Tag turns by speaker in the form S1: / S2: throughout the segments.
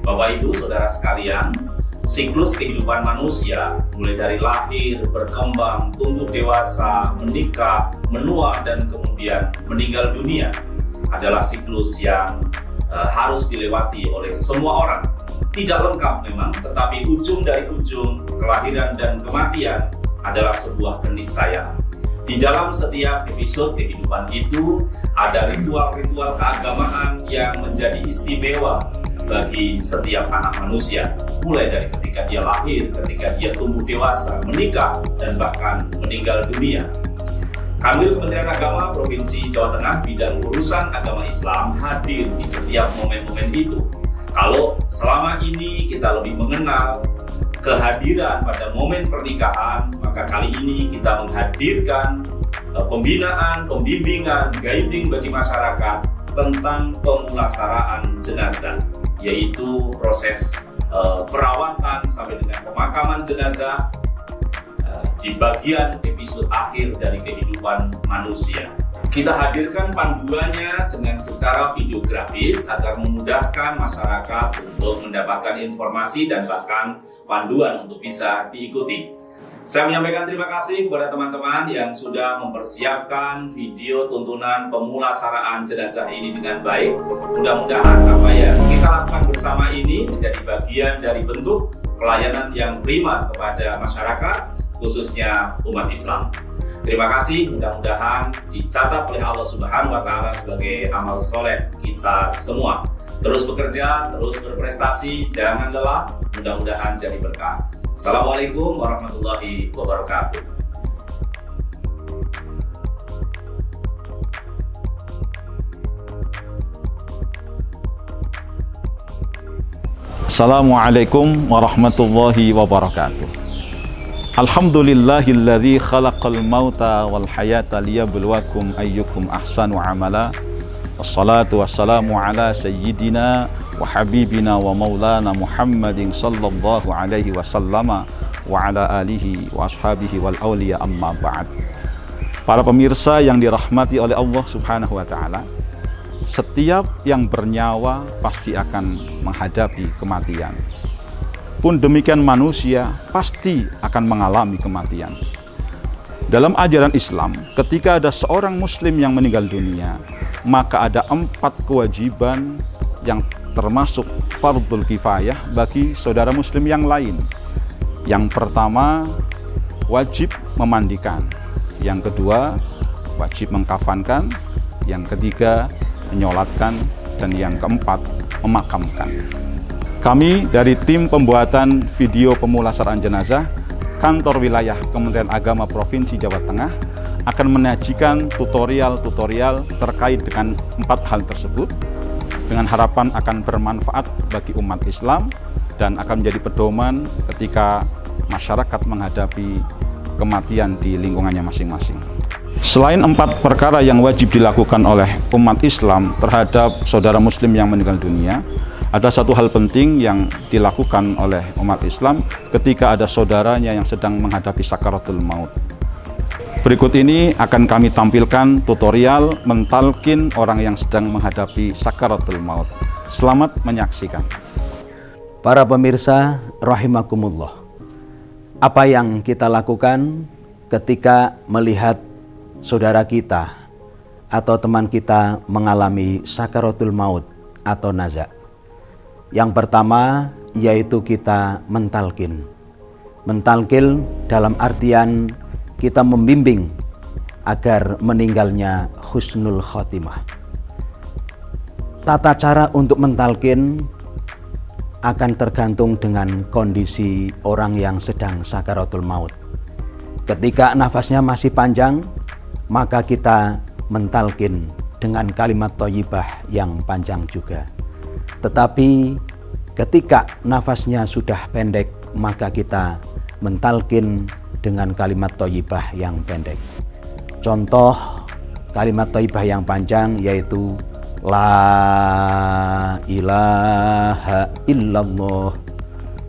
S1: Bapak Ibu, saudara sekalian, siklus kehidupan manusia mulai dari lahir, berkembang, tumbuh dewasa, menikah, menua, dan kemudian meninggal dunia adalah siklus yang harus dilewati oleh semua orang. Tidak lengkap memang, tetapi ujung dari ujung kelahiran dan kematian adalah sebuah keniscayaan. Di dalam setiap episode kehidupan itu ada ritual-ritual keagamaan yang menjadi istimewa bagi setiap anak manusia, mulai dari ketika dia lahir, ketika dia tumbuh dewasa, menikah, dan bahkan meninggal dunia. Kanwil Kementerian Agama Provinsi Jawa Tengah bidang urusan agama Islam hadir di setiap momen-momen itu. Kalau selama ini kita lebih mengenal kehadiran pada momen pernikahan, maka kali ini kita menghadirkan pembinaan, pembimbingan, guiding bagi masyarakat tentang pemulasaraan jenazah, yaitu proses perawatan sampai dengan pemakaman jenazah di bagian episode akhir dari kehidupan manusia. Kita hadirkan panduannya dengan secara videografis agar memudahkan masyarakat untuk mendapatkan informasi dan bahkan panduan untuk bisa diikuti. Saya menyampaikan terima kasih kepada teman-teman yang sudah mempersiapkan video tuntunan pemulasaraan jenazah ini dengan baik. Mudah-mudahan apa yang kita lakukan bersama ini menjadi bagian dari bentuk pelayanan yang prima kepada masyarakat, khususnya umat Islam. Terima kasih, mudah-mudahan dicatat oleh Allah Subhanahu wa Ta'ala sebagai amal soleh kita semua. Terus bekerja, terus berprestasi, jangan lelah, mudah-mudahan jadi berkah. Assalamualaikum warahmatullahi wabarakatuh.
S2: Assalamualaikum warahmatullahi wabarakatuh. Alhamdulillahilladzi khalaqal mauta wal hayata liyabluwakum ayyukum ahsanu amala. Wassalatu wassalamu ala sayyidina wa habibina wa maulana Muhammadin sallallahu alaihi wasallama wa ala alihi wa ashabihi wal awliya amma ba'd. Para pemirsa yang dirahmati oleh Allah Subhanahu wa Ta'ala, setiap yang bernyawa pasti akan menghadapi kematian. Pun demikian manusia pasti akan mengalami kematian. Dalam ajaran Islam, ketika ada seorang muslim yang meninggal dunia, maka ada 4 kewajiban yang termasuk fardul kifayah bagi saudara muslim yang lain. Yang pertama, wajib memandikan. Yang kedua, wajib mengkafankan. Yang ketiga, menyolatkan. Dan yang keempat, memakamkan. Kami dari tim pembuatan video pemulasaraan jenazah Kantor Wilayah Kementerian Agama Provinsi Jawa Tengah akan menyajikan tutorial-tutorial terkait dengan 4 hal tersebut dengan harapan akan bermanfaat bagi umat Islam dan akan menjadi pedoman ketika masyarakat menghadapi kematian di lingkungannya masing-masing. Selain 4 perkara yang wajib dilakukan oleh umat Islam terhadap saudara muslim yang meninggal dunia, ada satu hal penting yang dilakukan oleh umat Islam ketika ada saudaranya yang sedang menghadapi sakaratul maut. Berikut ini akan kami tampilkan tutorial mentalkin orang yang sedang menghadapi sakaratul maut. Selamat menyaksikan.
S3: Para pemirsa rahimakumullah, apa yang kita lakukan ketika melihat saudara kita atau teman kita mengalami sakaratul maut atau naza? Yang pertama yaitu kita mentalkin. Mentalkin dalam artian kita membimbing agar meninggalnya husnul khotimah. Tata cara untuk mentalkin akan tergantung dengan kondisi orang yang sedang sakaratul maut. Ketika nafasnya masih panjang, maka kita mentalkin dengan kalimat thayyibah yang panjang juga. Tetapi ketika nafasnya sudah pendek, maka kita mentalkin dengan kalimat thayyibah yang pendek. Contoh kalimat thayyibah yang panjang yaitu La ilaha illallah.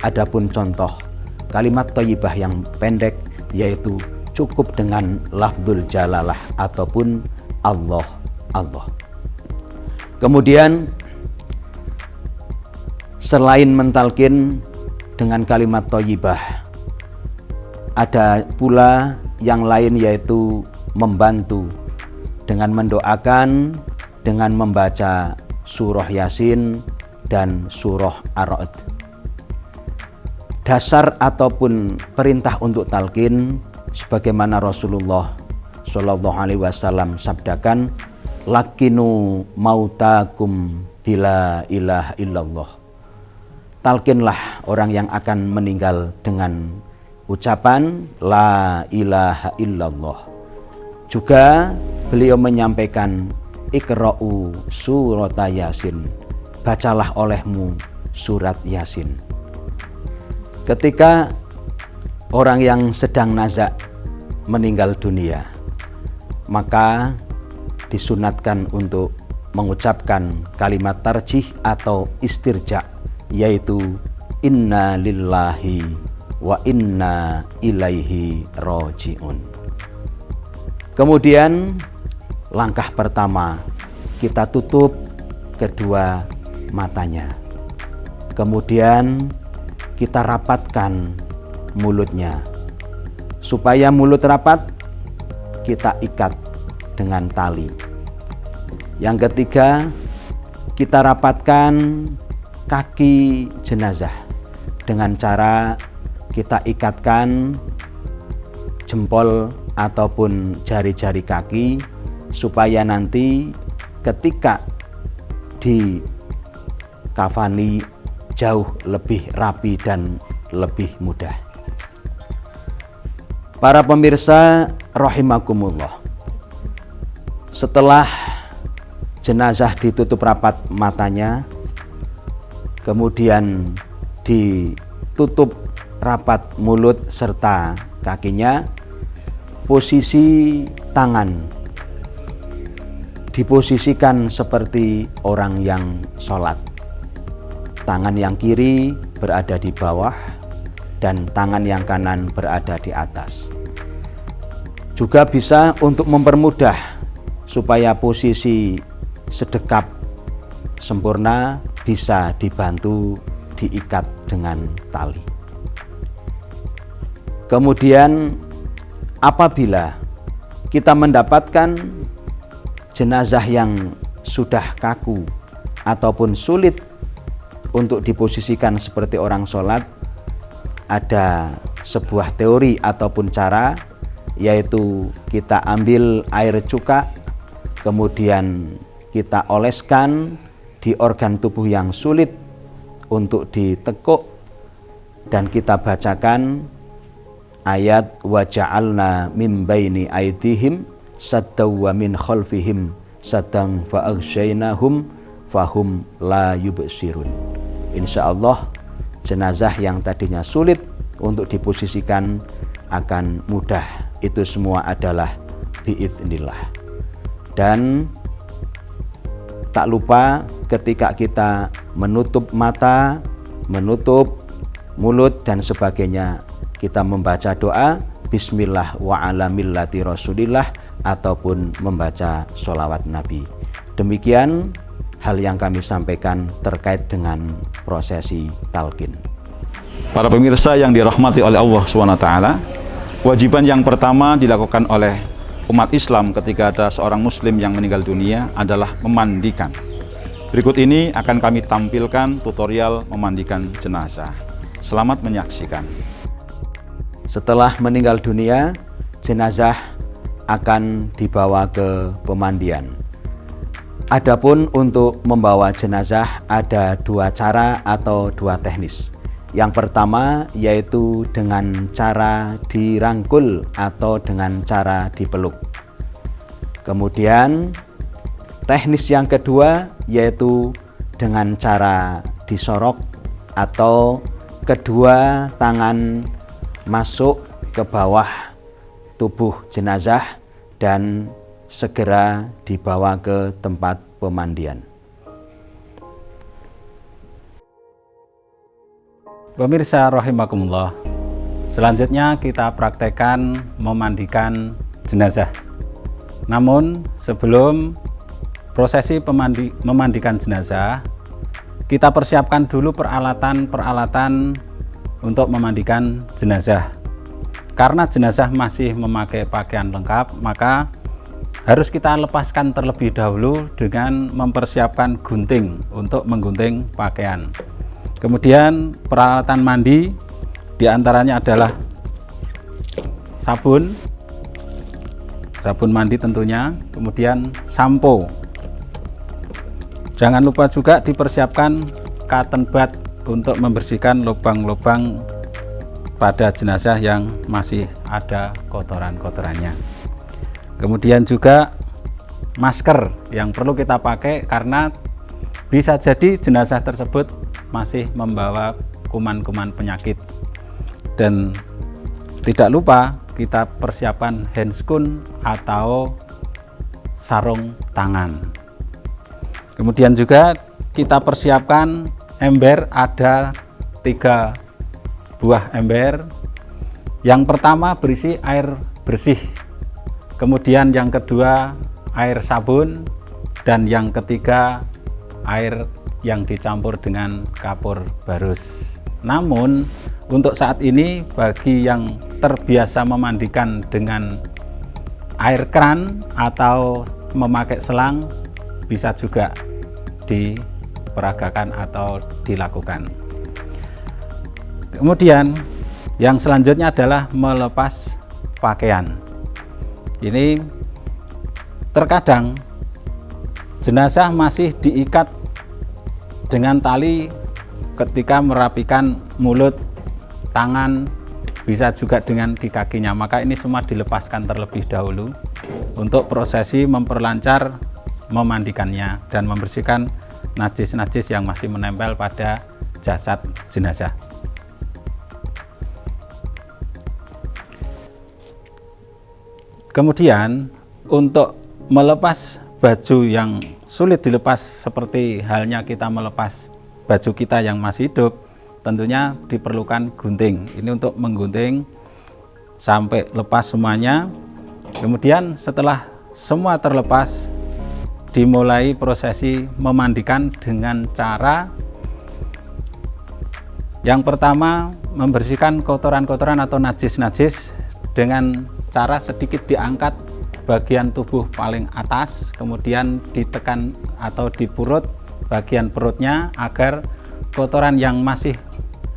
S3: Adapun contoh kalimat thayyibah yang pendek yaitu cukup dengan lafdzul jalalah ataupun Allah, Allah. Kemudian Selain mentalkin dengan kalimat thayyibah, ada pula yang lain, yaitu membantu dengan mendoakan dengan membaca surah Yasin dan surah Ar-Ra'd. Dasar ataupun perintah untuk talqin sebagaimana Rasulullah Shallallahu Alaihi Wasallam sabdakan, lakinu mautakum bila ilaha illallah. Talqinlah orang yang akan meninggal dengan ucapan la ilaha illallah. Juga beliau menyampaikan, iqra'u surat Yasin, bacalah olehmu surat Yasin. Ketika orang yang sedang nazak meninggal dunia, maka disunatkan untuk mengucapkan kalimat tarjih atau istirja, yaitu inna lillahi wa inna ilaihi raji'un. Kemudian langkah pertama, kita tutup kedua matanya. Kemudian kita rapatkan mulutnya. Supaya mulut rapat, kita ikat dengan tali. Yang ketiga, kita rapatkan kaki jenazah dengan cara kita ikatkan jempol ataupun jari-jari kaki, supaya nanti ketika dikafani jauh lebih rapi dan lebih mudah. Para pemirsa rahimakumullah, setelah jenazah ditutup rapat matanya, kemudian ditutup rapat mulut serta kakinya, posisi tangan diposisikan seperti orang yang sholat. Tangan yang kiri berada di bawah dan tangan yang kanan berada di atas. Juga bisa untuk mempermudah supaya posisi sedekap sempurna, bisa dibantu diikat dengan tali. Kemudian apabila kita mendapatkan jenazah yang sudah kaku ataupun sulit untuk diposisikan seperti orang sholat, ada sebuah teori ataupun cara, yaitu kita ambil air cuka, kemudian kita oleskan di organ tubuh yang sulit untuk ditekuk, dan kita bacakan ayat wa ja'alna min baini aydihim saddaw wa min khalfihim saddan fa aghshaynahum fahum la yubsirun. Insyaallah jenazah yang tadinya sulit untuk diposisikan akan mudah. Itu semua adalah biidznillah. Dan tak lupa ketika kita menutup mata, menutup mulut dan sebagainya, kita membaca doa bismillah wa ala millati rasulillah ataupun membaca sholawat Nabi. Demikian hal yang kami sampaikan terkait dengan prosesi talqin.
S2: Para pemirsa yang dirahmati oleh Allah SWT, kewajiban yang pertama dilakukan oleh umat Islam ketika ada seorang muslim yang meninggal dunia adalah memandikan. Berikut ini akan kami tampilkan tutorial memandikan jenazah. Selamat menyaksikan.
S3: Setelah meninggal dunia, jenazah akan dibawa ke pemandian. Adapun untuk membawa jenazah ada dua cara atau dua teknis. Yang pertama yaitu dengan cara dirangkul atau dengan cara dipeluk. Kemudian teknis yang kedua yaitu dengan cara disorok atau kedua tangan masuk ke bawah tubuh jenazah dan segera dibawa ke tempat pemandian.
S4: Pemirsa rahimakumullah, selanjutnya kita praktekkan memandikan jenazah. Namun sebelum prosesi memandikan jenazah, kita persiapkan dulu peralatan-peralatan untuk memandikan jenazah. Karena jenazah masih memakai pakaian lengkap, maka harus kita lepaskan terlebih dahulu dengan mempersiapkan gunting untuk menggunting pakaian. Kemudian peralatan mandi diantaranya adalah sabun mandi tentunya, kemudian sampo. Jangan lupa juga dipersiapkan cotton bud untuk membersihkan lubang-lubang pada jenazah yang masih ada kotoran-kotorannya. Kemudian juga masker yang perlu kita pakai karena bisa jadi jenazah tersebut masih membawa kuman-kuman penyakit. Dan tidak lupa kita persiapkan handscoon atau sarung tangan. Kemudian juga kita persiapkan ember, ada 3 buah ember. Yang pertama berisi air bersih, kemudian yang kedua air sabun, dan yang ketiga air yang dicampur dengan kapur barus. Namun untuk saat ini bagi yang terbiasa memandikan dengan air keran atau memakai selang, bisa juga diperagakan atau dilakukan. Kemudian yang selanjutnya adalah melepas pakaian. Ini terkadang jenazah masih diikat dengan tali ketika merapikan mulut, tangan, bisa juga dengan di kakinya. Maka ini semua dilepaskan terlebih dahulu untuk prosesi memperlancar memandikannya dan membersihkan najis-najis yang masih menempel pada jasad jenazah. Kemudian untuk melepas baju yang sulit dilepas, seperti halnya kita melepas baju kita yang masih hidup, tentunya diperlukan gunting. Ini untuk menggunting sampai lepas semuanya. Kemudian setelah semua terlepas, dimulai prosesi memandikan dengan cara yang pertama, membersihkan kotoran-kotoran atau najis-najis dengan cara sedikit diangkat bagian tubuh paling atas, kemudian ditekan atau dipurut bagian perutnya agar kotoran yang masih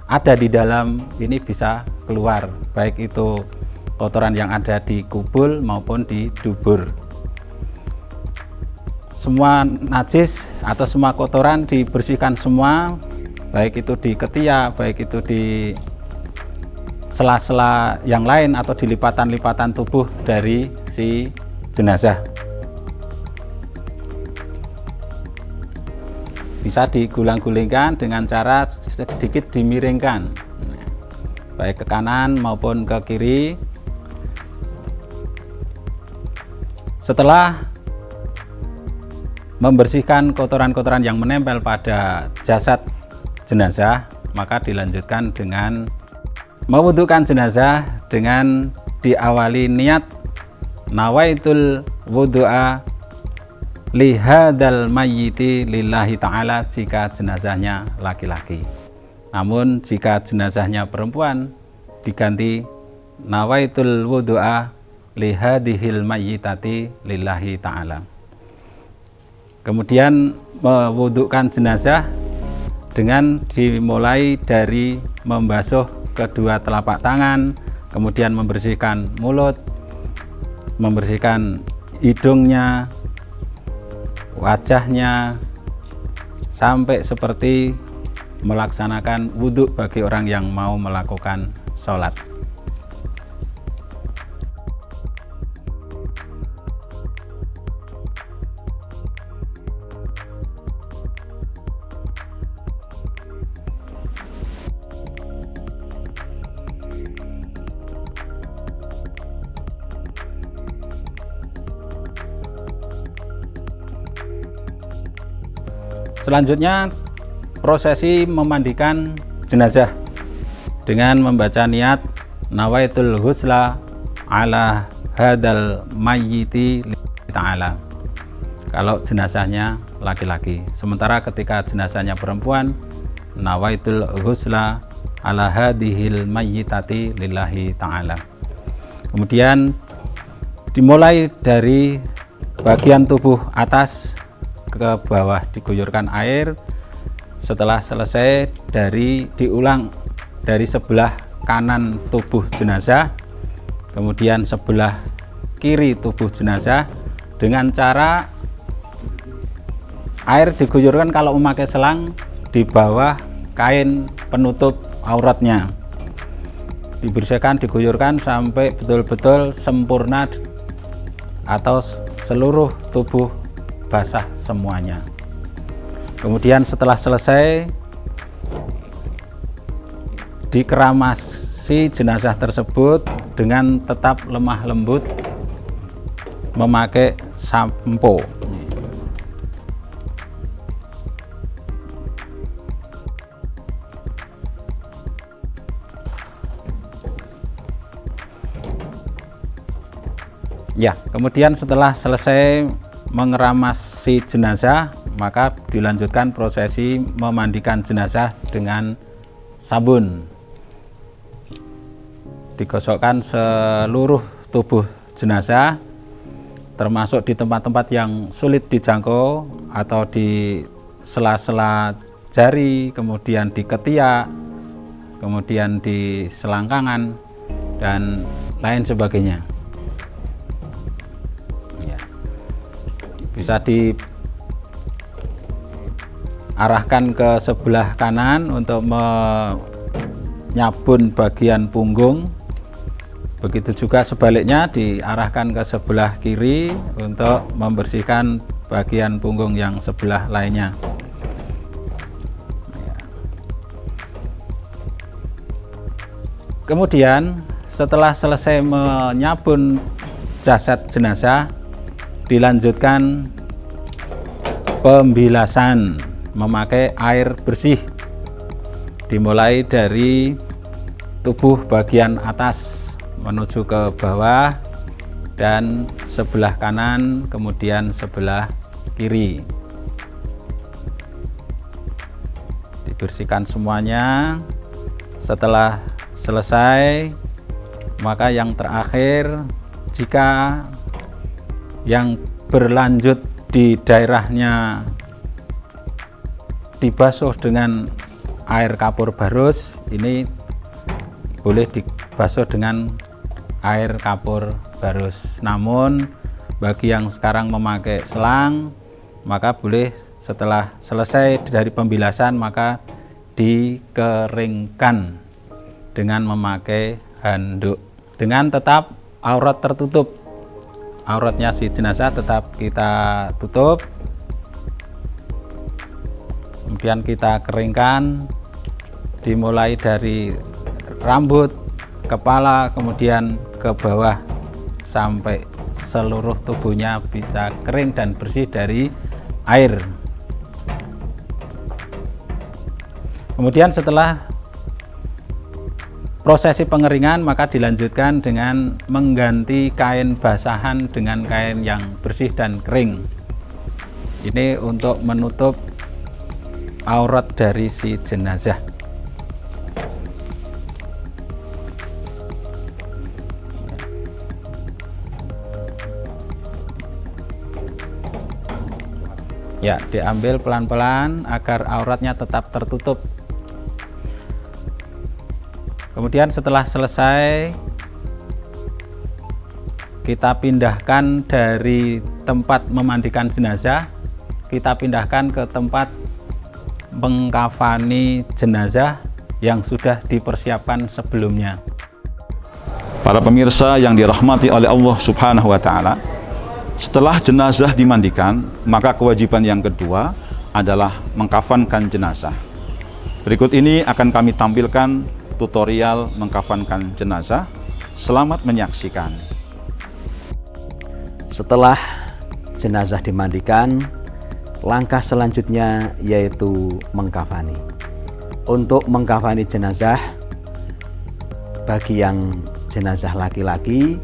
S4: ada di dalam ini bisa keluar, baik itu kotoran yang ada di kubul maupun di dubur. Semua najis atau semua kotoran dibersihkan semua, baik itu di ketiak, baik itu di sela-sela yang lain atau di lipatan-lipatan tubuh dari si jenazah. Bisa digulang-gulingkan dengan cara sedikit dimiringkan, baik ke kanan maupun ke kiri. Setelah membersihkan kotoran-kotoran yang menempel pada jasad jenazah, maka dilanjutkan dengan mewudukan jenazah dengan diawali niat nawaitul wudu'a lihadal mayyiti lillahi ta'ala jika jenazahnya laki-laki. Namun jika jenazahnya perempuan diganti nawaitul wudu'a lihadihil mayyitati lillahi ta'ala. Kemudian mewudukan jenazah dengan dimulai dari membasuh kedua telapak tangan, kemudian membersihkan mulut, membersihkan hidungnya, wajahnya, sampai seperti melaksanakan wudhu bagi orang yang mau melakukan sholat. Selanjutnya prosesi memandikan jenazah dengan membaca niat nawaitul husla ala hadal mayyiti ta'ala. kalau jenazahnya laki-laki. Sementara ketika jenazahnya perempuan, nawaitul ghusla ala hadhil mayyitati lillahi ta'ala. Kemudian dimulai dari bagian tubuh atas ke bawah diguyurkan air. Setelah selesai diulang dari sebelah kanan tubuh jenazah, kemudian sebelah kiri tubuh jenazah, dengan cara air diguyurkan kalau memakai selang di bawah kain penutup auratnya. Dibersihkan, diguyurkan sampai betul-betul sempurna atau seluruh tubuh basah semuanya. Kemudian setelah selesai dikeramasi jenazah tersebut dengan tetap lemah lembut memakai sampo. Ya, kemudian setelah selesai mengeramasi jenazah, maka dilanjutkan prosesi memandikan jenazah dengan sabun. Digosokkan seluruh tubuh jenazah, termasuk di tempat-tempat yang sulit dijangkau atau di sela-sela jari, kemudian di ketiak, kemudian di selangkangan, dan lain sebagainya. Ya. Bisa diarahkan ke sebelah kanan untuk menyabun bagian punggung. Begitu juga sebaliknya diarahkan ke sebelah kiri untuk membersihkan bagian punggung yang sebelah lainnya. Kemudian setelah selesai menyabun jasad jenazah, dilanjutkan pembilasan memakai air bersih, dimulai dari tubuh bagian atas menuju ke bawah dan sebelah kanan, kemudian sebelah kiri. Dibersihkan semuanya. Setelah selesai, maka yang terakhir, jika yang berlanjut di daerahnya dibasuh dengan air kapur barus, ini boleh dibasuh dengan air kapur barus. Namun bagi yang sekarang memakai selang, maka boleh setelah selesai dari pembilasan maka dikeringkan dengan memakai handuk, dengan tetap aurat tertutup. Auratnya si jenazah tetap kita tutup, kemudian kita keringkan, dimulai dari rambut, kepala, kemudian ke bawah sampai seluruh tubuhnya bisa kering dan bersih dari air. Kemudian setelah prosesi pengeringan, maka dilanjutkan dengan mengganti kain basahan dengan kain yang bersih dan kering. Ini untuk menutup aurat dari si jenazah. Ya, diambil pelan-pelan agar auratnya tetap tertutup. Kemudian setelah selesai, kita pindahkan dari tempat memandikan jenazah, kita pindahkan ke tempat mengkafani jenazah yang sudah dipersiapkan sebelumnya.
S2: Para pemirsa yang dirahmati oleh Allah Subhanahu wa Ta'ala, setelah jenazah dimandikan, maka kewajiban yang kedua adalah mengkafankan jenazah. Berikut ini akan kami tampilkan tutorial mengkafankan jenazah. Selamat menyaksikan.
S3: Setelah jenazah dimandikan, langkah selanjutnya yaitu mengkafani. Untuk mengkafani jenazah, bagi yang jenazah laki-laki,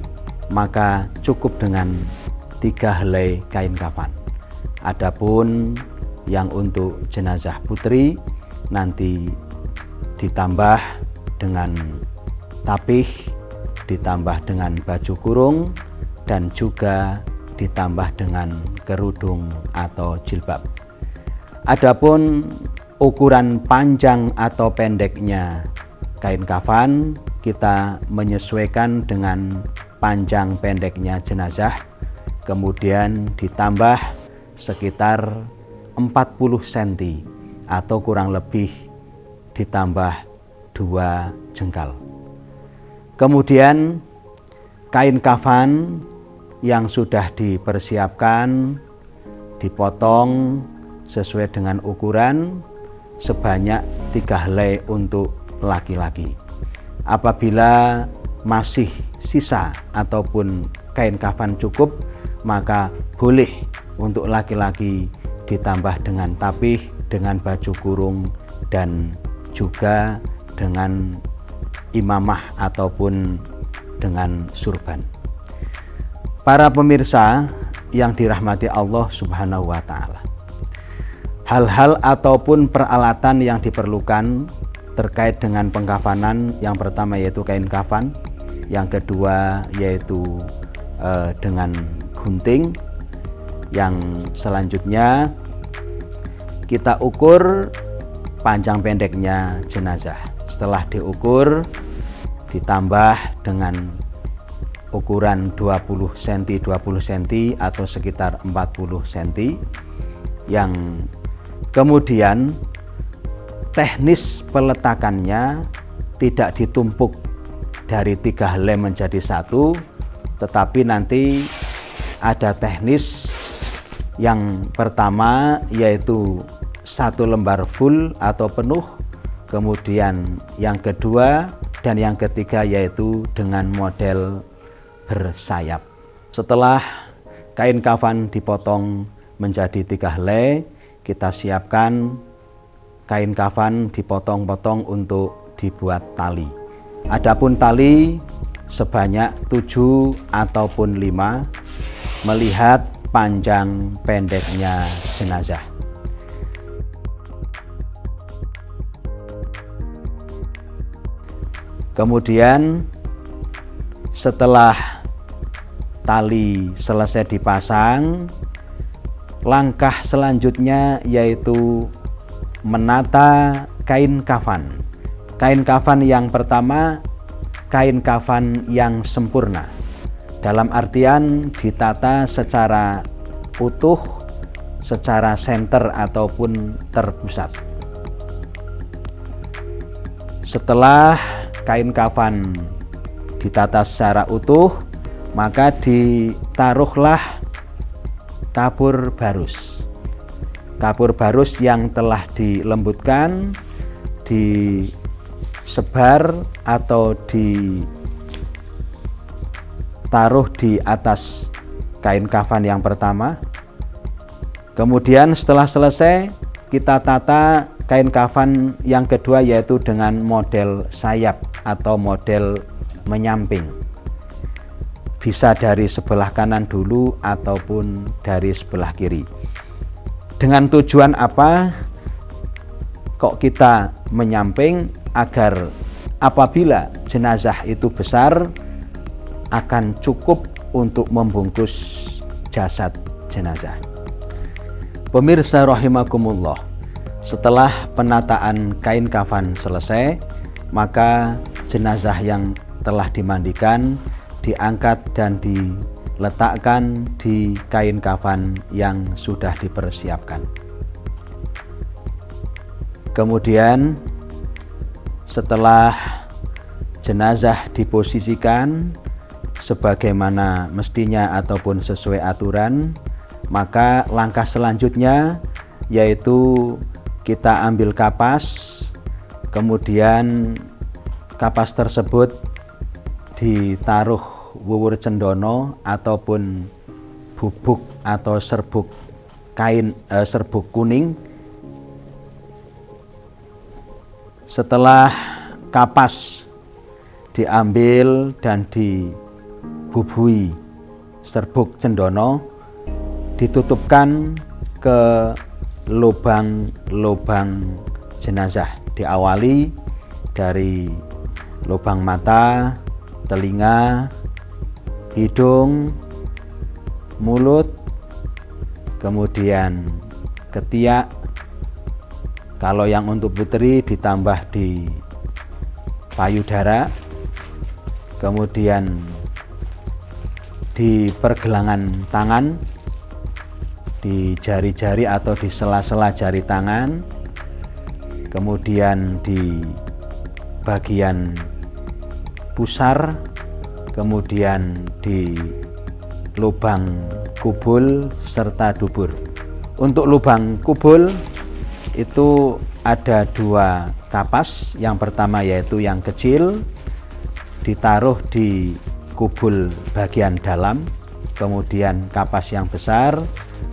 S3: maka cukup dengan 3 helai kain kafan. Adapun yang untuk jenazah putri nanti ditambah dengan tapih, ditambah dengan baju kurung, dan juga ditambah dengan kerudung atau jilbab. Adapun ukuran panjang atau pendeknya kain kafan kita menyesuaikan dengan panjang pendeknya jenazah, kemudian ditambah sekitar 40 cm atau kurang lebih ditambah 2 jengkal. Kemudian kain kafan yang sudah dipersiapkan dipotong sesuai dengan ukuran sebanyak 3 helai untuk laki-laki. Apabila masih sisa ataupun kain kafan cukup, maka boleh untuk laki-laki ditambah dengan tapih, dengan baju kurung, dan juga dengan imamah ataupun dengan surban. Para pemirsa yang dirahmati Allah Subhanahu wa Ta'ala, hal-hal ataupun peralatan yang diperlukan terkait dengan pengkafanan, yang pertama yaitu kain kafan, yang kedua yaitu dengan gunting, yang selanjutnya kita ukur panjang pendeknya jenazah. Setelah diukur, ditambah dengan ukuran 20 cm 20 cm atau sekitar 40 cm, yang kemudian teknis peletakannya tidak ditumpuk dari 3 helai menjadi 1, tetapi nanti ada teknis yang pertama yaitu 1 lembar full atau penuh, kemudian yang kedua dan yang ketiga yaitu dengan model bersayap. Setelah kain kafan dipotong menjadi 3 helai, kita siapkan kain kafan dipotong-potong untuk dibuat tali. Adapun tali sebanyak 7 ataupun 5 melihat panjang pendeknya jenazah. Kemudian setelah tali selesai dipasang, langkah selanjutnya yaitu menata kain kafan. Kain kafan yang pertama, kain kafan yang sempurna, dalam artian ditata secara utuh, secara senter ataupun terpusat. Setelah kain kafan ditata secara utuh, maka ditaruhlah kapur barus. Kapur barus yang telah dilembutkan disebar atau ditaruh di atas kain kafan yang pertama. Kemudian setelah selesai, kita tata kain kafan yang kedua yaitu dengan model sayap atau model menyamping. Bisa dari sebelah kanan dulu ataupun dari sebelah kiri. Dengan tujuan apa kok kita menyamping? Agar apabila jenazah itu besar akan cukup untuk membungkus jasad jenazah. Pemirsa rahimakumullah, setelah penataan kain kafan selesai, maka jenazah yang telah dimandikan diangkat dan diletakkan di kain kafan yang sudah dipersiapkan. Kemudian setelah jenazah diposisikan sebagaimana mestinya ataupun sesuai aturan, maka langkah selanjutnya yaitu kita ambil kapas, kemudian kapas tersebut ditaruh wuwur cendono ataupun bubuk atau serbuk kain serbuk kuning. Setelah kapas diambil dan dibubui serbuk cendono, ditutupkan ke lubang-lubang jenazah. Diawali dari lubang mata, telinga, hidung, mulut, kemudian ketiak. Kalau yang untuk putri ditambah di payudara, kemudian di pergelangan tangan, di jari-jari atau di sela-sela jari tangan, kemudian di bagian pusar, kemudian di lubang kubul serta dubur. Untuk lubang kubul itu ada 2 kapas. Yang pertama yaitu yang kecil, ditaruh di kubul bagian dalam, kemudian kapas yang besar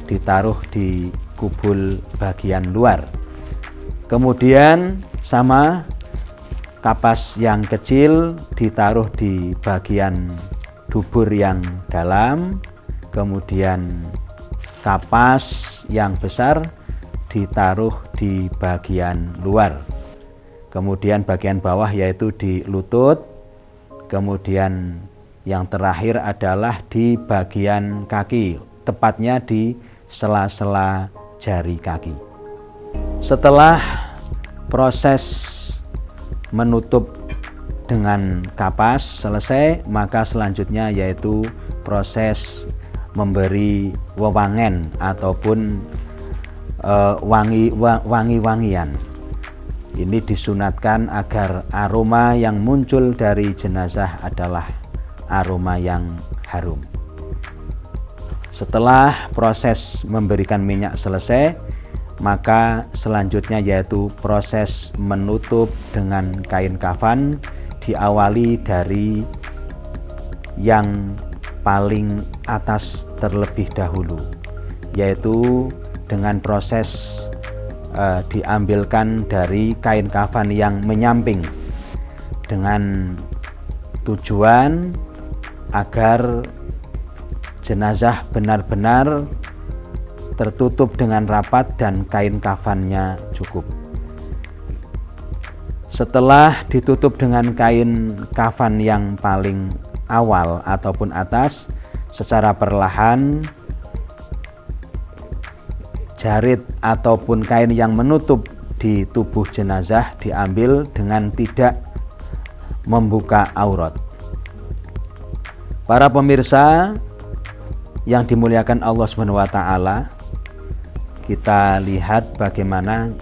S3: ditaruh di kubul bagian luar. Kemudian sama, kapas yang kecil ditaruh di bagian dubur yang dalam, kemudian kapas yang besar ditaruh di bagian luar. Kemudian bagian bawah yaitu di lutut, kemudian yang terakhir adalah di bagian kaki, tepatnya di sela-sela jari kaki. Setelah proses menutup dengan kapas selesai, maka selanjutnya yaitu proses memberi wewangen ataupun wangi-wangian. Ini disunatkan agar aroma yang muncul dari jenazah adalah aroma yang harum. Setelah proses memberikan minyak selesai, maka selanjutnya yaitu proses menutup dengan kain kafan, diawali dari yang paling atas terlebih dahulu, yaitu dengan proses diambilkan dari kain kafan yang menyamping, dengan tujuan agar jenazah benar-benar tertutup dengan rapat dan kain kafannya cukup. Setelah ditutup dengan kain kafan yang paling awal ataupun atas, secara perlahan jarit ataupun kain yang menutup di tubuh jenazah diambil dengan tidak membuka aurat. Para pemirsa yang dimuliakan Allah SWT, kita lihat bagaimana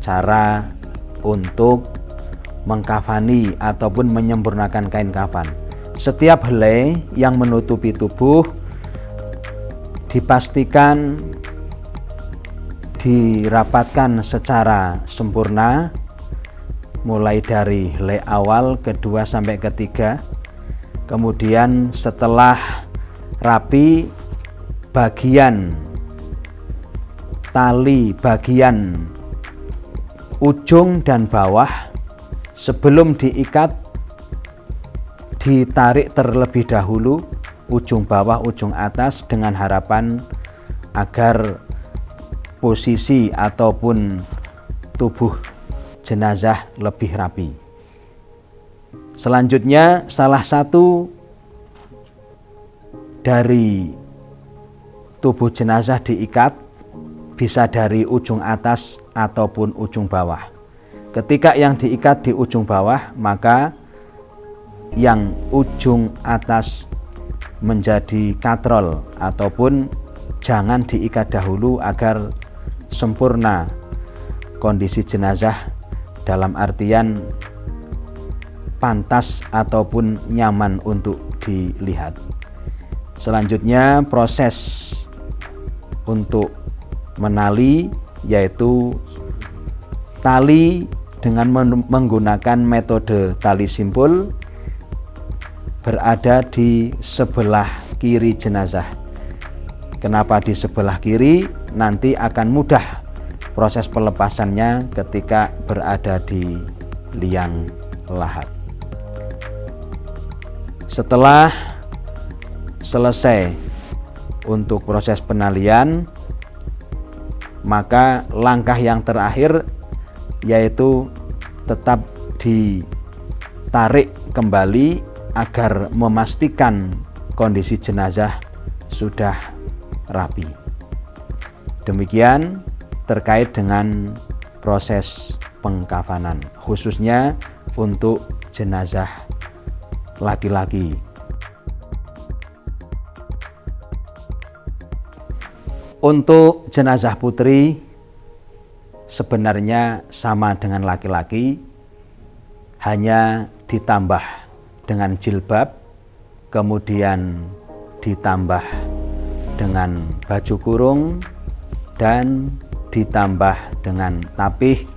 S3: cara untuk mengkafani ataupun menyempurnakan kain kafan. Setiap helai yang menutupi tubuh dipastikan dirapatkan secara sempurna, mulai dari helai awal, kedua sampai ketiga. Kemudian setelah rapi, bagian tali bagian ujung dan bawah sebelum diikat ditarik terlebih dahulu, ujung bawah ujung atas, dengan harapan agar posisi ataupun tubuh jenazah lebih rapi. Selanjutnya salah satu dari tubuh jenazah diikat, bisa dari ujung atas ataupun ujung bawah. Ketika yang diikat di ujung bawah, maka yang ujung atas menjadi katrol ataupun jangan diikat dahulu agar sempurna kondisi jenazah, dalam artian pantas ataupun nyaman untuk dilihat. Selanjutnya proses untuk menali, yaitu tali dengan menggunakan metode tali simpul berada di sebelah kiri jenazah. Kenapa di sebelah kiri? Nanti akan mudah proses pelepasannya ketika berada di liang lahat. Setelah selesai untuk proses penalian, maka langkah yang terakhir yaitu tetap ditarik kembali agar memastikan kondisi jenazah sudah rapi. Demikian terkait dengan proses pengkafanan, khususnya untuk jenazah laki-laki. Untuk jenazah putri sebenarnya sama dengan laki-laki, hanya ditambah dengan jilbab, kemudian ditambah dengan baju kurung, dan ditambah dengan tapih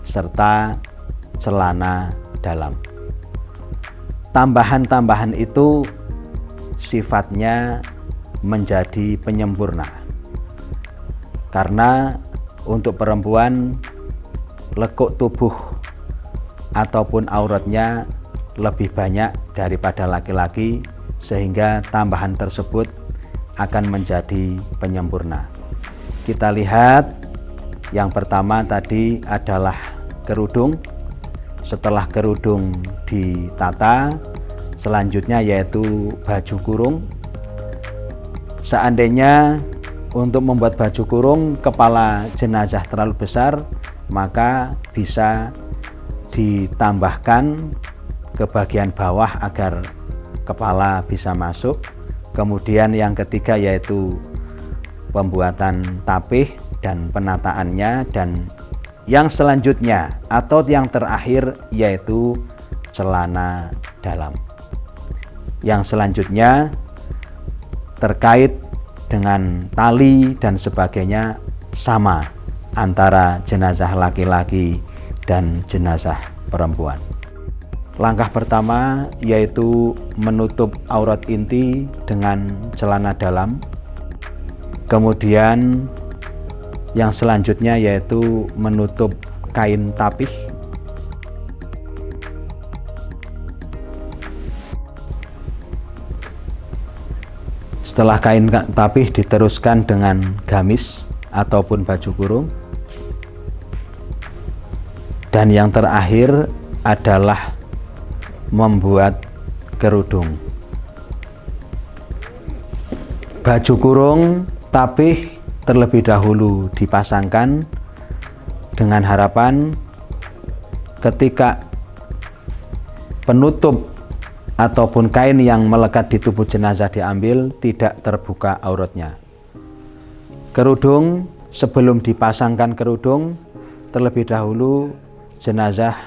S3: serta celana dalam. Tambahan-tambahan itu sifatnya menjadi penyempurna, karena untuk perempuan lekuk tubuh ataupun auratnya lebih banyak daripada laki-laki, sehingga tambahan tersebut akan menjadi penyempurna. Kita lihat yang pertama tadi adalah kerudung. Setelah kerudung ditata, selanjutnya yaitu baju kurung. Seandainya untuk membuat baju kurung kepala jenazah terlalu besar, maka bisa ditambahkan ke bagian bawah agar kepala bisa masuk. Kemudian yang ketiga yaitu pembuatan tapih dan penataannya, dan yang selanjutnya atau yang terakhir yaitu celana dalam. Yang selanjutnya terkait dengan tali dan sebagainya sama antara jenazah laki-laki dan jenazah perempuan. Langkah pertama yaitu menutup aurat inti dengan celana dalam. Kemudian yang selanjutnya yaitu menutup kain tapih. Setelah kain tapih diteruskan dengan gamis ataupun baju kurung. Dan yang terakhir adalah membuat kerudung. Baju kurung, tapih terlebih dahulu dipasangkan dengan harapan ketika penutup ataupun kain yang melekat di tubuh jenazah diambil, tidak terbuka auratnya. Kerudung, sebelum dipasangkan kerudung, terlebih dahulu jenazah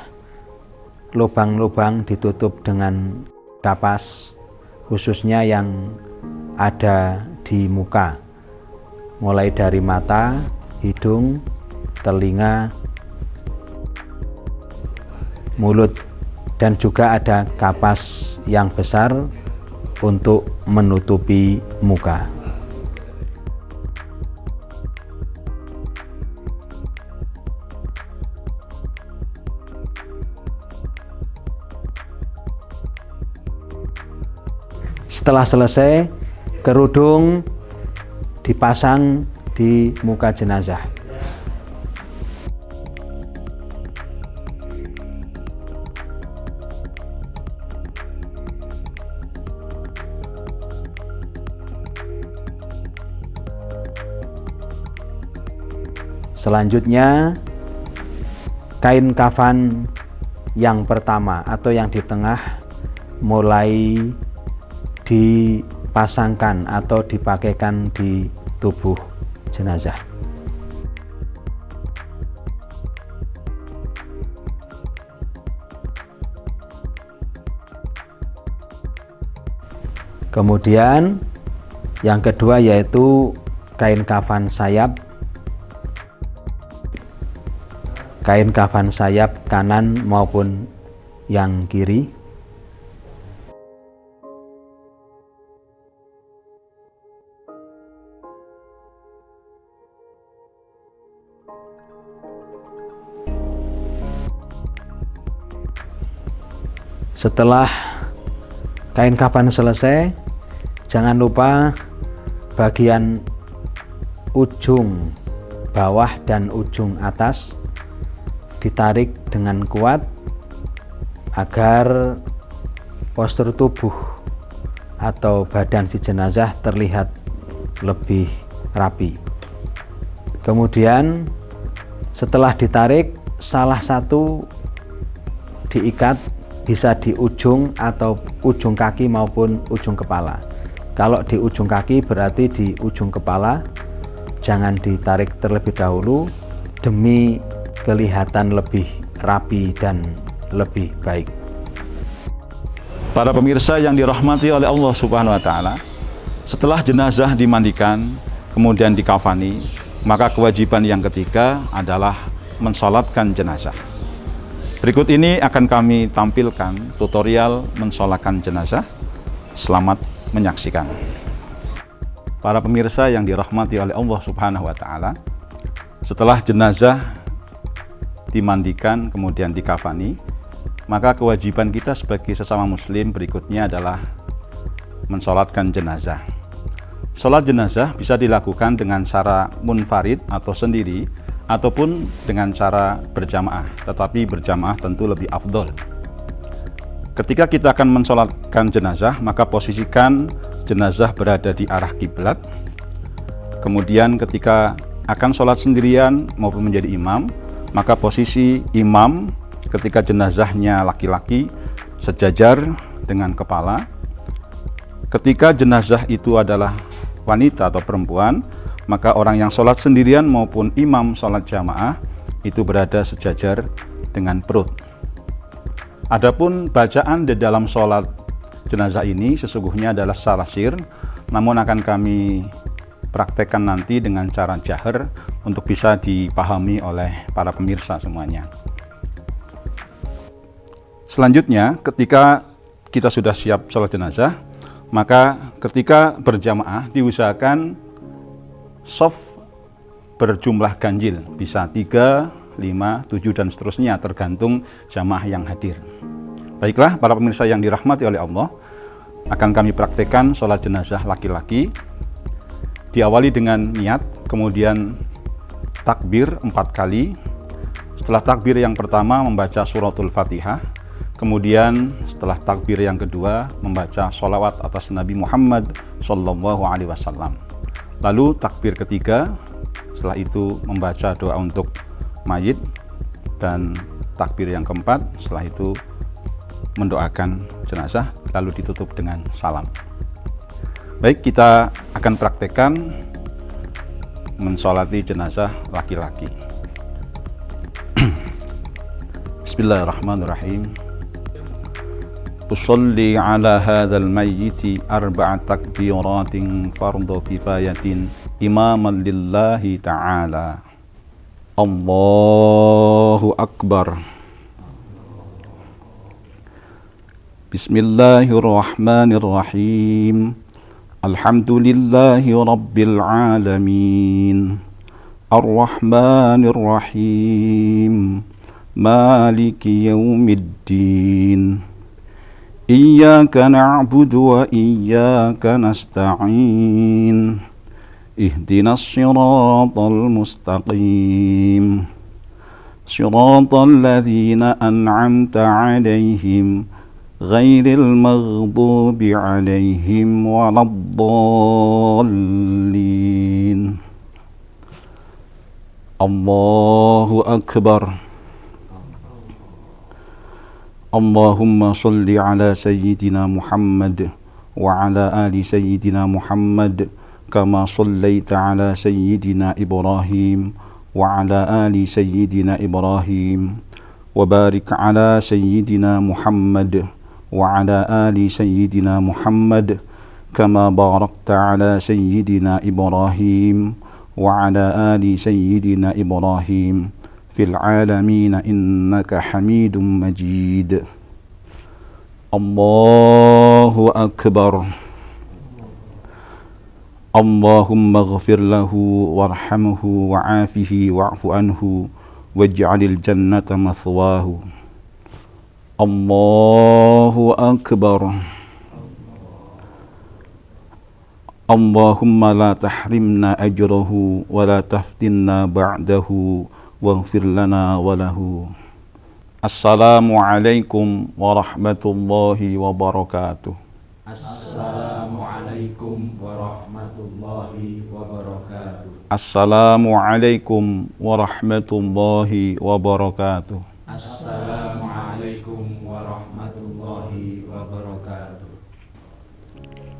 S3: lubang-lubang ditutup dengan kapas, khususnya yang ada di muka, mulai dari mata, hidung, telinga, mulut, dan juga ada kapas yang besar untuk menutupi muka. Setelah selesai, kerudung dipasang di muka jenazah. Selanjutnya, kain kafan yang pertama atau yang di tengah mulai dipasangkan atau dipakaikan di tubuh jenazah. Kemudian yang kedua yaitu kain kafan sayap. Kain kafan sayap kanan maupun yang kiri. Setelah kain kafan selesai, jangan lupa bagian ujung bawah dan ujung atas ditarik dengan kuat agar postur tubuh atau badan si jenazah terlihat lebih rapi. Kemudian setelah ditarik, salah satu diikat, bisa di ujung atau ujung kaki maupun ujung kepala. Kalau di ujung kaki berarti di ujung kepala, jangan ditarik terlebih dahulu demi kelihatan lebih rapi dan lebih baik.
S2: Para pemirsa yang dirahmati oleh Allah Subhanahu wa taala, setelah jenazah dimandikan kemudian dikafani, maka kewajiban yang ketiga adalah mensolatkan jenazah. Berikut ini akan kami tampilkan tutorial mensolatkan jenazah. Selamat menyaksikan. Para pemirsa yang dirahmati oleh Allah Subhanahu wa taala, setelah jenazah dimandikan kemudian dikafani, maka kewajiban kita sebagai sesama muslim berikutnya adalah mensolatkan jenazah. Solat jenazah bisa dilakukan dengan cara munfarid atau sendiri, ataupun dengan cara berjamaah, tetapi berjamaah tentu lebih afdol. Ketika kita akan mensolatkan jenazah, maka posisikan jenazah berada di arah kiblat. Kemudian ketika akan sholat sendirian maupun menjadi imam, maka posisi imam ketika jenazahnya laki-laki sejajar dengan kepala. Ketika jenazah itu adalah wanita atau perempuan, maka orang yang sholat sendirian maupun imam sholat jamaah itu berada sejajar dengan perut. Adapun bacaan di dalam sholat jenazah ini sesungguhnya adalah salah sir, namun akan kami praktekkan nanti dengan cara jahar untuk bisa dipahami oleh para pemirsa semuanya. Selanjutnya, ketika kita sudah siap sholat jenazah, maka ketika berjamaah diusahakan shaf berjumlah ganjil, bisa 3, 5, 7 dan seterusnya tergantung jamaah yang hadir. Baiklah para pemirsa yang dirahmati oleh Allah, akan kami praktekkan sholat jenazah laki-laki. Diawali dengan niat, kemudian takbir 4 kali. Setelah takbir yang pertama membaca suratul Fatihah, kemudian setelah takbir yang kedua membaca sholawat atas Nabi Muhammad SAW. Lalu takbir ketiga, setelah itu membaca doa untuk mayit, dan takbir yang keempat, setelah itu mendoakan jenazah, lalu ditutup dengan salam. Baik, kita akan praktekkan mensolati jenazah laki-laki. Bismillahirrahmanirrahim. Usolli ala hadzal mayyiti 4 takbiratin fardhu kifayatin imaman lillahi ta'ala. Allahu Akbar. Bismillahirrahmanirrahim. Alhamdulillahi rabbil alamin. Ar-Rahmanir-Rahim. Maliki yaumiddin. Iyyaka na'budu wa iyyaka nasta'in. Ihdinas siratal mustaqim. Siratal ladzina an'amta 'alaihim ghairil maghdubi 'alaihim waladdallin. Allahu Akbar. Allahumma salli ala sayyidina Muhammad wa ala ali sayyidina Muhammad kama sallaita ala sayyidina Ibrahim wa ala ali sayyidina Ibrahim wa barik ala sayyidina Muhammad wa ala ali sayyidina Muhammad kama barakta ala sayyidina Ibrahim wa ala ali sayyidina Ibrahim fil alamin innaka Hamidum Majid. Allahu Akbar. Allahumma ighfir lahu warhamhu wa'afihi wa'fu anhu waj'alil jannata mathwahu. Allahu Akbar. Allahumma la tahrimna ajrahu wa la taftinna ba'dahu waghfir lana wa lahu. Assalamualaikum warahmatullahi wabarakatuh.
S3: Assalamualaikum warahmatullahi wabarakatuh.
S2: Assalamualaikum warahmatullahi wabarakatuh.
S3: Assalamualaikum warahmatullahi wabarakatuh.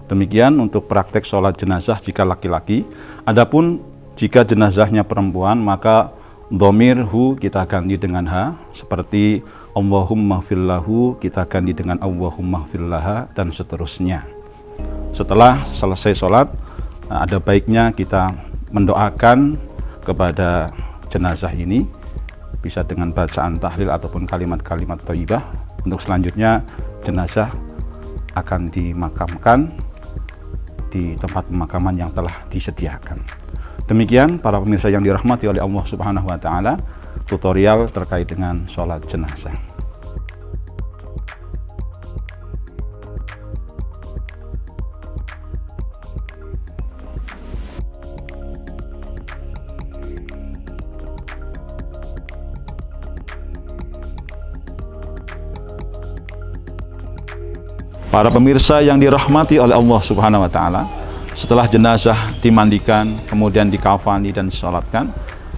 S2: Demikian untuk praktek sholat jenazah jika laki-laki. Adapun jika jenazahnya perempuan, maka dhamir hu kita ganti dengan ha, seperti Allahumma fillahu kita ganti dengan Allahumma fillaha, dan seterusnya. Setelah selesai sholat, ada baiknya kita mendoakan kepada jenazah ini, bisa dengan bacaan tahlil ataupun kalimat-kalimat thayyibah. Untuk selanjutnya jenazah akan dimakamkan di tempat pemakaman yang telah disediakan. Demikian para pemirsa yang dirahmati oleh Allah Subhanahu wa taala, tutorial terkait dengan sholat jenazah. Para pemirsa yang dirahmati oleh Allah Subhanahu wa taala, setelah jenazah dimandikan, kemudian dikafani dan disolatkan,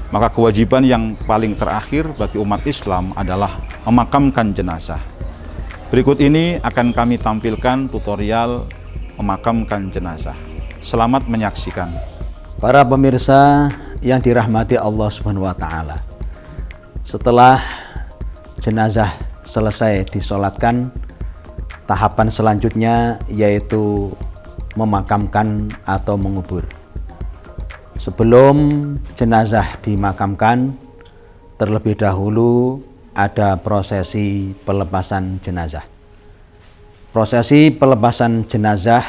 S2: maka kewajiban yang paling terakhir bagi umat Islam adalah memakamkan jenazah. Berikut ini akan kami tampilkan tutorial memakamkan jenazah. Selamat menyaksikan.
S3: Para pemirsa yang dirahmati Allah Subhanahu wa taala, setelah jenazah selesai disolatkan, tahapan selanjutnya yaitu memakamkan atau mengubur. Sebelum jenazah dimakamkan, terlebih dahulu ada prosesi pelepasan jenazah. Prosesi pelepasan jenazah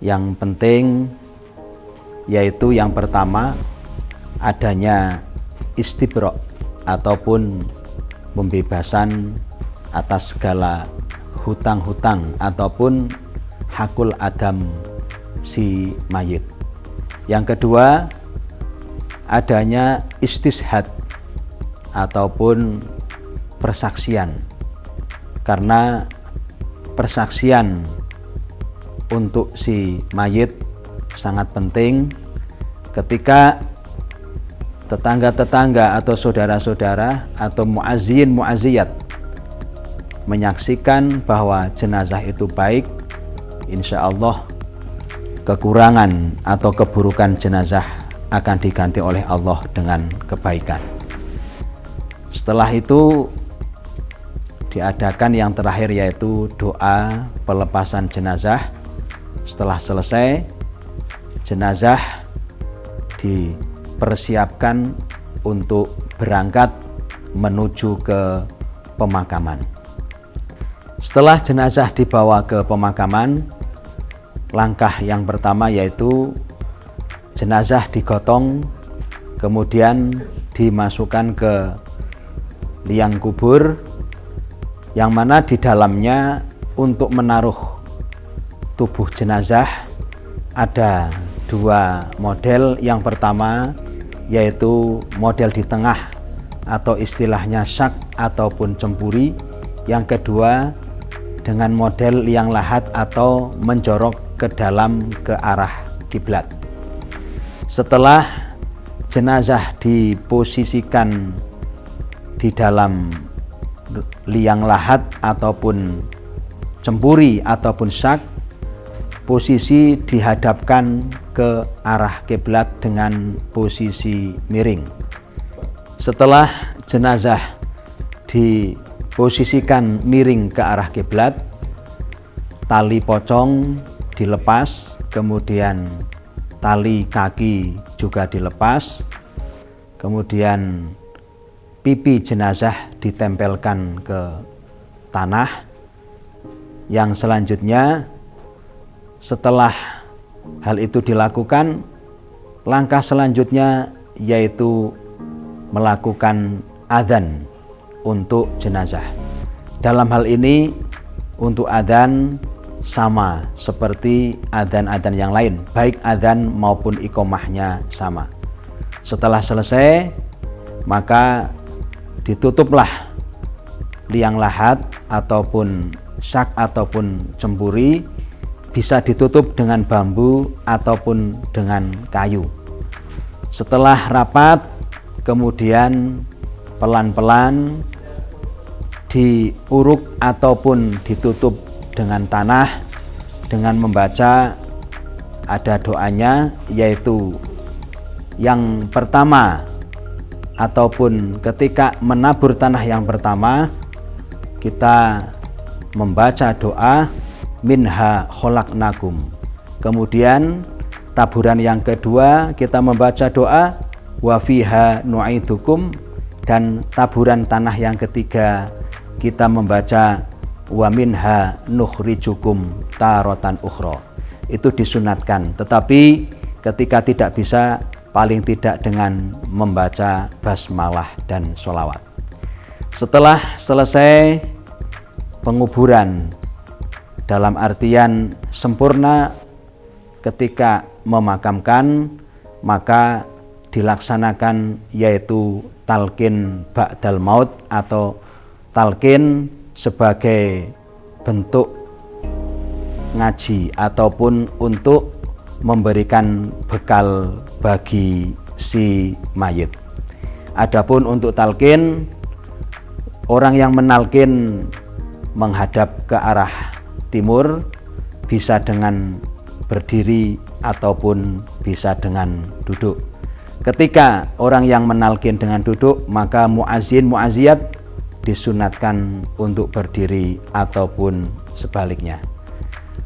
S3: yang penting yaitu yang pertama adanya istibra ataupun pembebasan atas segala hutang-hutang ataupun hakul adam si mayit. Yang kedua adanya istishhad ataupun persaksian, karena persaksian untuk si mayit sangat penting ketika tetangga-tetangga atau saudara-saudara atau muazzin muazziyat menyaksikan bahwa jenazah itu baik, insya Allah kekurangan atau keburukan jenazah akan diganti oleh Allah dengan kebaikan. Setelah itu diadakan yang terakhir yaitu doa pelepasan jenazah. Setelah selesai, jenazah dipersiapkan untuk berangkat menuju ke pemakaman. Setelah jenazah dibawa ke pemakaman, langkah yang pertama yaitu jenazah digotong, kemudian dimasukkan ke liang kubur, yang mana di dalamnya untuk menaruh tubuh jenazah ada dua model. Yang pertama yaitu model di tengah atau istilahnya syak ataupun cempuri. Yang kedua dengan model yang lahat atau menjorok ke dalam ke arah kiblat. Setelah jenazah diposisikan di dalam liang lahat ataupun cempuri ataupun syak, posisi dihadapkan ke arah kiblat dengan posisi miring. Setelah jenazah diposisikan miring ke arah kiblat, tali pocong dilepas, kemudian tali kaki juga dilepas, kemudian pipi jenazah ditempelkan ke tanah. Yang selanjutnya setelah hal itu dilakukan, langkah selanjutnya yaitu melakukan adzan untuk jenazah. Dalam hal ini untuk adzan sama seperti adzan-adzan yang lain, baik adzan maupun iqomahnya sama. Setelah selesai, maka ditutuplah liang lahat ataupun syak ataupun cemburi, bisa ditutup dengan bambu ataupun dengan kayu. Setelah rapat, kemudian pelan-pelan diuruk ataupun ditutup dengan tanah dengan membaca, ada doanya, yaitu yang pertama ataupun ketika menabur tanah yang pertama kita membaca doa minha khalaqnakum. Kemudian taburan yang kedua kita membaca doa wa fiha nu'idukum, dan taburan tanah yang ketiga kita membaca wa minha nukhrijukum taratan ukhra. Itu disunatkan, tetapi ketika tidak bisa, paling tidak dengan membaca basmalah dan sholawat. Setelah selesai penguburan, dalam artian sempurna, ketika memakamkan, maka dilaksanakan yaitu talqin ba'dal maut atau talqin sebagai bentuk ngaji ataupun untuk memberikan bekal bagi si mayit. Adapun untuk talqin, orang yang menalqin menghadap ke arah timur, bisa dengan berdiri ataupun bisa dengan duduk. Ketika orang yang menalqin dengan duduk, maka muazzin muazziyat disunatkan untuk berdiri ataupun sebaliknya.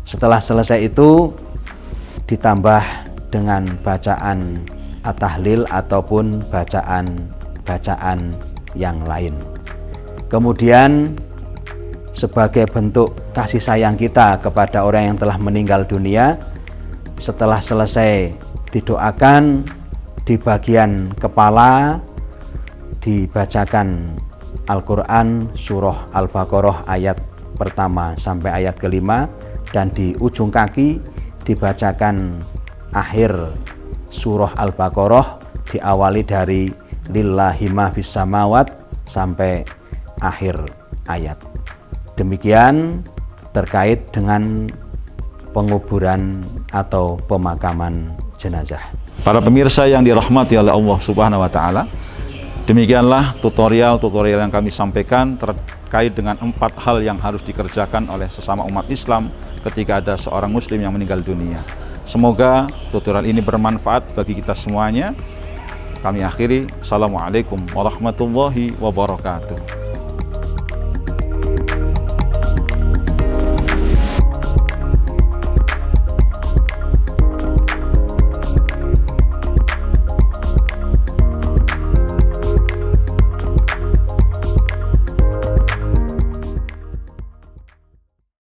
S3: Setelah selesai itu ditambah dengan bacaan at-tahlil ataupun bacaan yang lain. Kemudian sebagai bentuk kasih sayang kita kepada orang yang telah meninggal dunia, setelah selesai didoakan, di bagian kepala dibacakan Al-Quran surah Al-Baqarah ayat pertama sampai ayat kelima, dan di ujung kaki dibacakan akhir surah Al-Baqarah, diawali dari lillahi ma fis samawat sampai akhir ayat. Demikian terkait dengan penguburan atau pemakaman jenazah.
S2: Para pemirsa yang dirahmati oleh Allah Subhanahu wa taala, demikianlah tutorial yang kami sampaikan terkait dengan 4 hal yang harus dikerjakan oleh sesama umat Islam ketika ada seorang muslim yang meninggal dunia. Semoga tutorial ini bermanfaat bagi kita semuanya. Kami akhiri. Assalamualaikum warahmatullahi wabarakatuh.